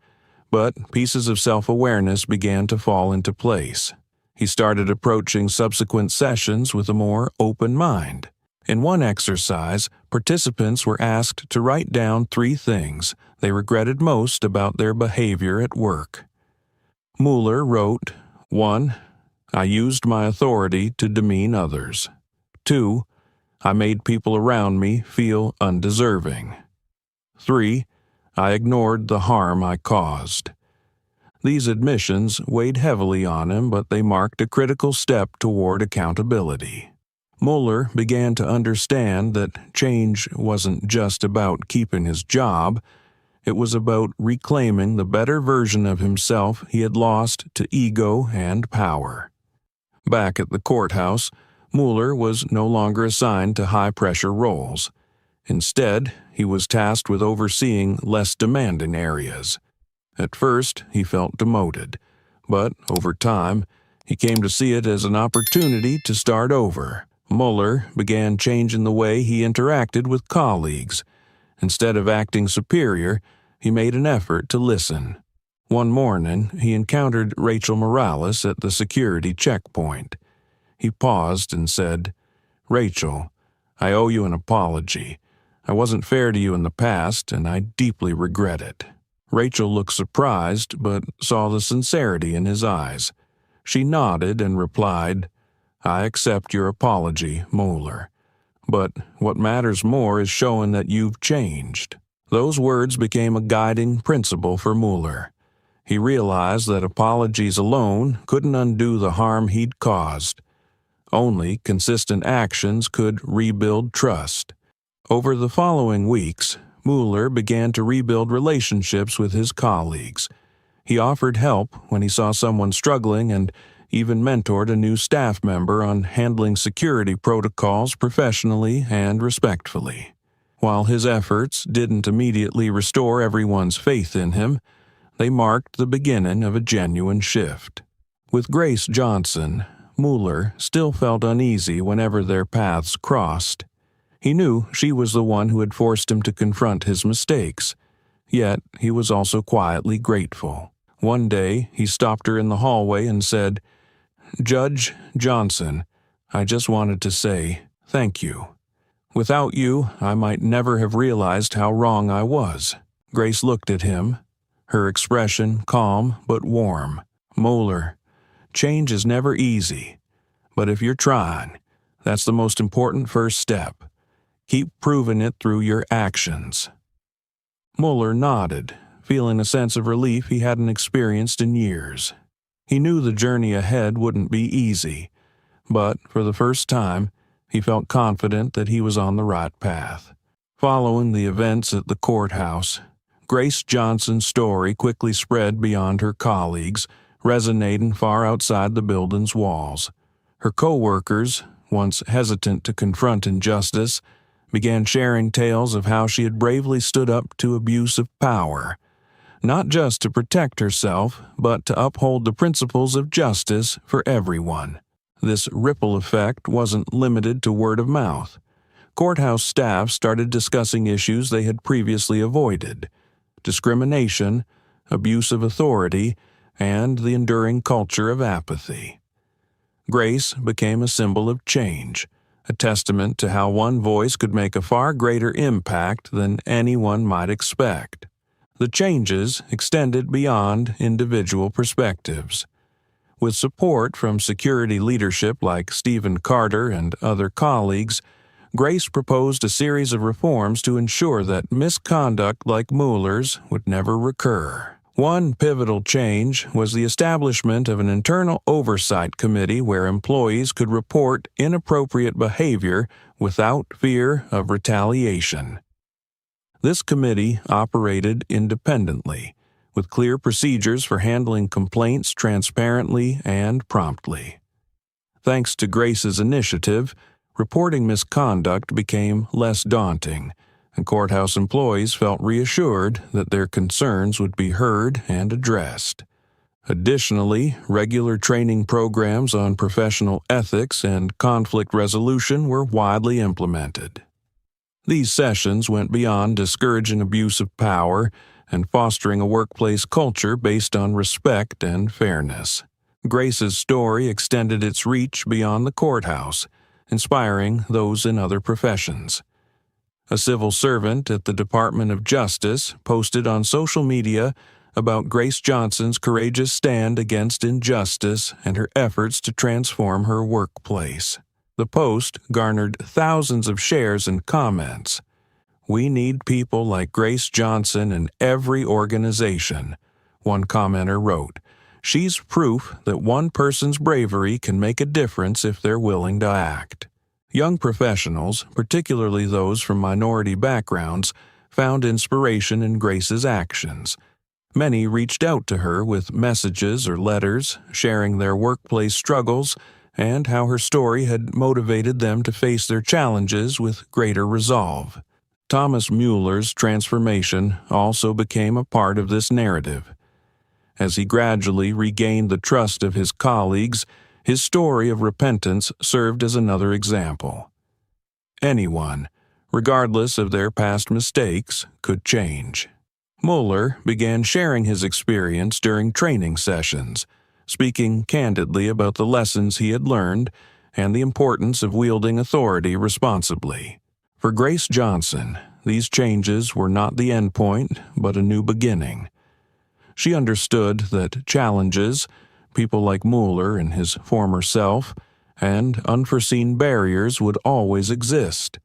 but pieces of self-awareness began to fall into place. He started approaching subsequent sessions with a more open mind. In one exercise, participants were asked to write down 3 things they regretted most about their behavior at work. Mueller wrote, 1. I used my authority to demean others. 2. I made people around me feel undeserving. 3. I ignored the harm I caused. These admissions weighed heavily on him, but they marked a critical step toward accountability. Mueller began to understand that change wasn't just about keeping his job. It was about reclaiming the better version of himself he had lost to ego and power. Back at the courthouse, Mueller was no longer assigned to high-pressure roles. Instead, he was tasked with overseeing less demanding areas. At first, he felt demoted, but over time, he came to see it as an opportunity to start over. Mueller began changing the way he interacted with colleagues. Instead of acting superior, he made an effort to listen. One morning, he encountered Rachel Morales at the security checkpoint. He paused and said, "Rachel, I owe you an apology. I wasn't fair to you in the past, and I deeply regret it." Rachel looked surprised, but saw the sincerity in his eyes. She nodded and replied, "I accept your apology, Mueller. But what matters more is showing that you've changed." Those words became a guiding principle for Mueller. He realized that apologies alone couldn't undo the harm he'd caused. Only consistent actions could rebuild trust. Over the following weeks, Mueller began to rebuild relationships with his colleagues. He offered help when he saw someone struggling and even mentored a new staff member on handling security protocols professionally and respectfully. While his efforts didn't immediately restore everyone's faith in him, they marked the beginning of a genuine shift. With Grace Johnson, Mueller still felt uneasy whenever their paths crossed. He knew she was the one who had forced him to confront his mistakes, yet he was also quietly grateful. One day, he stopped her in the hallway and said, "Judge Johnson, I just wanted to say thank you. Without you, I might never have realized how wrong I was." Grace looked at him, her expression calm but warm. "Mueller, change is never easy, but if you're trying, that's the most important first step. Keep proving it through your actions." Mueller nodded, feeling a sense of relief he hadn't experienced in years. He knew the journey ahead wouldn't be easy, but for the first time, he felt confident that he was on the right path. Following the events at the courthouse, Grace Johnson's story quickly spread beyond her colleagues, resonating far outside the building's walls. Her co-workers, once hesitant to confront injustice, began sharing tales of how she had bravely stood up to abuse of power, not just to protect herself, but to uphold the principles of justice for everyone. This ripple effect wasn't limited to word of mouth. Courthouse staff started discussing issues they had previously avoided: discrimination, abuse of authority, and the enduring culture of apathy. Grace became a symbol of change, a testament to how one voice could make a far greater impact than anyone might expect. The changes extended beyond individual perspectives. With support from security leadership like Stephen Carter and other colleagues, Grace proposed a series of reforms to ensure that misconduct like Mueller's would never recur. One pivotal change was the establishment of an internal oversight committee where employees could report inappropriate behavior without fear of retaliation. This committee operated independently, with clear procedures for handling complaints transparently and promptly. Thanks to Grace's initiative, reporting misconduct became less daunting, and courthouse employees felt reassured that their concerns would be heard and addressed. Additionally, regular training programs on professional ethics and conflict resolution were widely implemented. These sessions went beyond discouraging abuse of power and fostering a workplace culture based on respect and fairness. Grace's story extended its reach beyond the courthouse, inspiring those in other professions. A civil servant at the Department of Justice posted on social media about Grace Johnson's courageous stand against injustice and her efforts to transform her workplace. The post garnered thousands of shares and comments. "We need people like Grace Johnson in every organization," one commenter wrote. "She's proof that one person's bravery can make a difference if they're willing to act." Young professionals, particularly those from minority backgrounds, found inspiration in Grace's actions. Many reached out to her with messages or letters, sharing their workplace struggles and how her story had motivated them to face their challenges with greater resolve. Thomas Mueller's transformation also became a part of this narrative. As he gradually regained the trust of his colleagues, his story of repentance served as another example. Anyone, regardless of their past mistakes, could change. Mueller began sharing his experience during training sessions, speaking candidly about the lessons he had learned and the importance of wielding authority responsibly. For Grace Johnson, these changes were not the end point, but a new beginning. She understood that challenges, people like Mueller and his former self, and unforeseen barriers would always exist.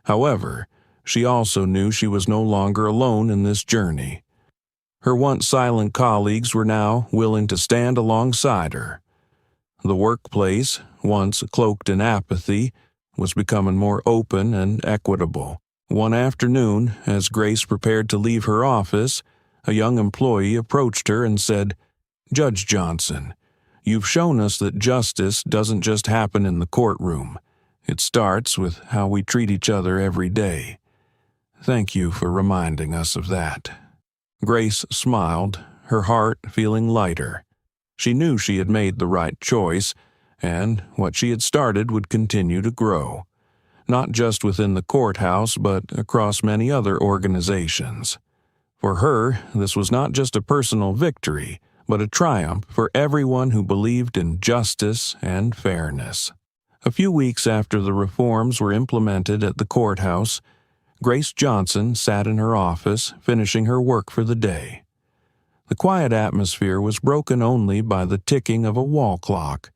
However, she also knew she was no longer alone in this journey. Her once silent colleagues were now willing to stand alongside her. The workplace, once cloaked in apathy, was becoming more open and equitable. One afternoon, as Grace prepared to leave her office, a young employee approached her and said, "Judge Johnson, you've shown us that justice doesn't just happen in the courtroom. It starts with how we treat each other every day. Thank you for reminding us of that." Grace smiled, her heart feeling lighter. She knew she had made the right choice, and what she had started would continue to grow, not just within the courthouse but across many other organizations. For her, this was not just a personal victory, but a triumph for everyone who believed in justice and fairness. A few weeks after the reforms were implemented at the courthouse, Grace Johnson sat in her office, finishing her work for the day. The quiet atmosphere was broken only by the ticking of a wall clock.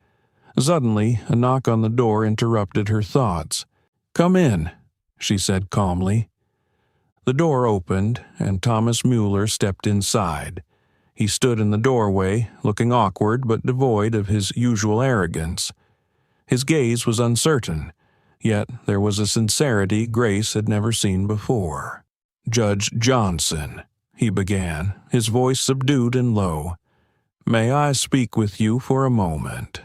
Suddenly, a knock on the door interrupted her thoughts. "Come in," she said calmly. The door opened, and Thomas Mueller stepped inside. He stood in the doorway, looking awkward but devoid of his usual arrogance. His gaze was uncertain, yet there was a sincerity Grace had never seen before. "Judge Johnson," he began, his voice subdued and low. "May I speak with you for a moment?"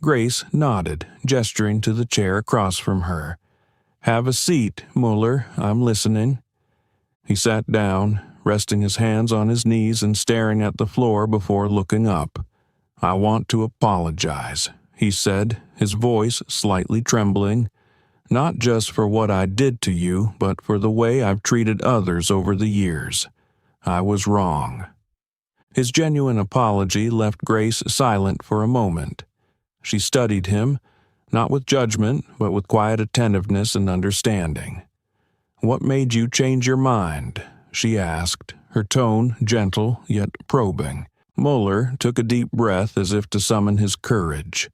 Grace nodded, gesturing to the chair across from her. "Have a seat, Mueller. I'm listening." He sat down, resting his hands on his knees and staring at the floor before looking up. "I want to apologize," he said, his voice slightly trembling. "Not just for what I did to you, but for the way I've treated others over the years. I was wrong." His genuine apology left Grace silent for a moment. She studied him, not with judgment, but with quiet attentiveness and understanding. "What made you change your mind?" she asked, her tone gentle yet probing. Mueller took a deep breath as if to summon his courage.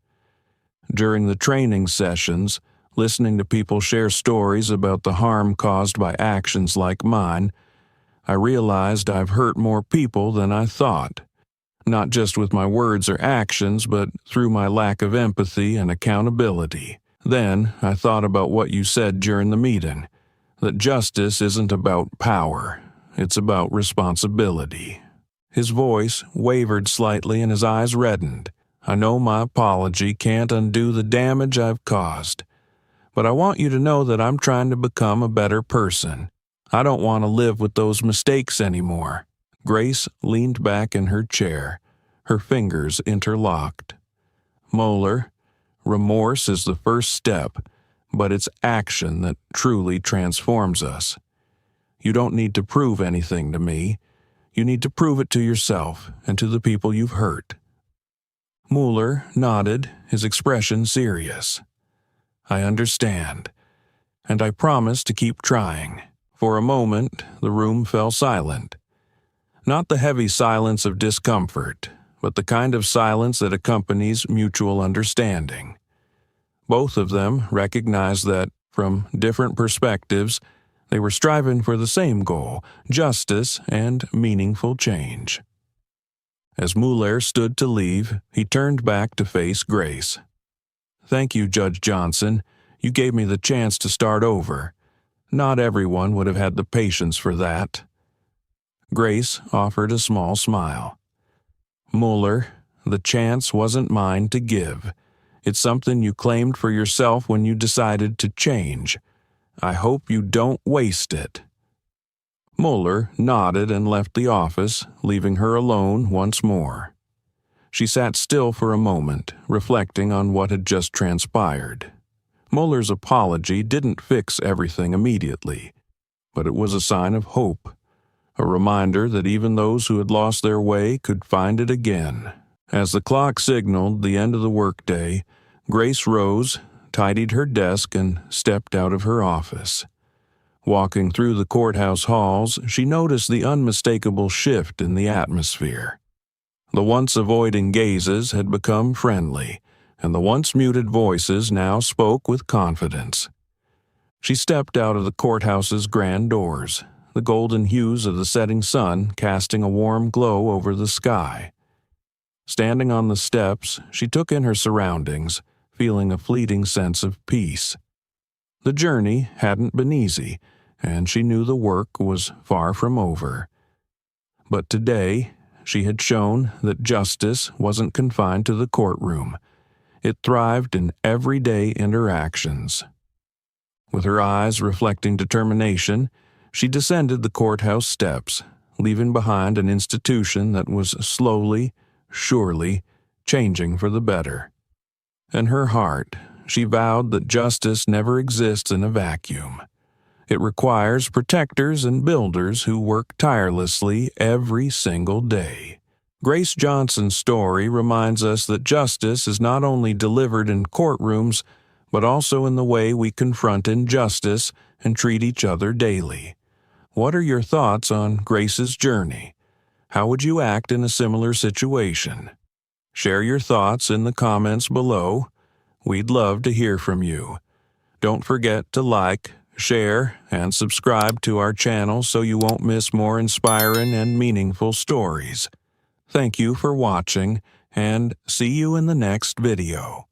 During the training sessions, listening to people share stories about the harm caused by actions like mine, I realized I've hurt more people than I thought. Not just with my words or actions, but through my lack of empathy and accountability. Then I thought about what you said during the meeting, that justice isn't about power, it's about responsibility. His voice wavered slightly and his eyes reddened. "I know my apology can't undo the damage I've caused, but I want you to know that I'm trying to become a better person. I don't want to live with those mistakes anymore." Grace leaned back in her chair, her fingers interlocked. "Mueller, remorse is the first step, but it's action that truly transforms us. You don't need to prove anything to me. You need to prove it to yourself and to the people you've hurt." Mueller nodded, his expression serious. "I understand, and I promise to keep trying." For a moment, the room fell silent. Not the heavy silence of discomfort, but the kind of silence that accompanies mutual understanding. Both of them recognized that, from different perspectives, they were striving for the same goal, justice and meaningful change. As Mueller stood to leave, he turned back to face Grace. "Thank you, Judge Johnson. You gave me the chance to start over. Not everyone would have had the patience for that." Grace offered a small smile. "Mueller, the chance wasn't mine to give. It's something you claimed for yourself when you decided to change. I hope you don't waste it." Mueller nodded and left the office, leaving her alone once more. She sat still for a moment, reflecting on what had just transpired. Mueller's apology didn't fix everything immediately, but it was a sign of hope, a reminder that even those who had lost their way could find it again. As the clock signaled the end of the workday, Grace rose, tidied her desk, and stepped out of her office. Walking through the courthouse halls, she noticed the unmistakable shift in the atmosphere. The once avoiding gazes had become friendly, and the once muted voices now spoke with confidence. She stepped out of the courthouse's grand doors, the golden hues of the setting sun casting a warm glow over the sky. Standing on the steps, she took in her surroundings, feeling a fleeting sense of peace. The journey hadn't been easy, and she knew the work was far from over. But today, she had shown that justice wasn't confined to the courtroom. It thrived in everyday interactions. With her eyes reflecting determination, she descended the courthouse steps, leaving behind an institution that was slowly, surely, changing for the better. In her heart, she vowed that justice never exists in a vacuum. It requires protectors and builders who work tirelessly every single day. Grace Johnson's story reminds us that justice is not only delivered in courtrooms, but also in the way we confront injustice and treat each other daily. What are your thoughts on Grace's journey? How would you act in a similar situation? Share your thoughts in the comments below. We'd love to hear from you. Don't forget to like, share, and subscribe to our channel so you won't miss more inspiring and meaningful stories. Thank you for watching, and see you in the next video.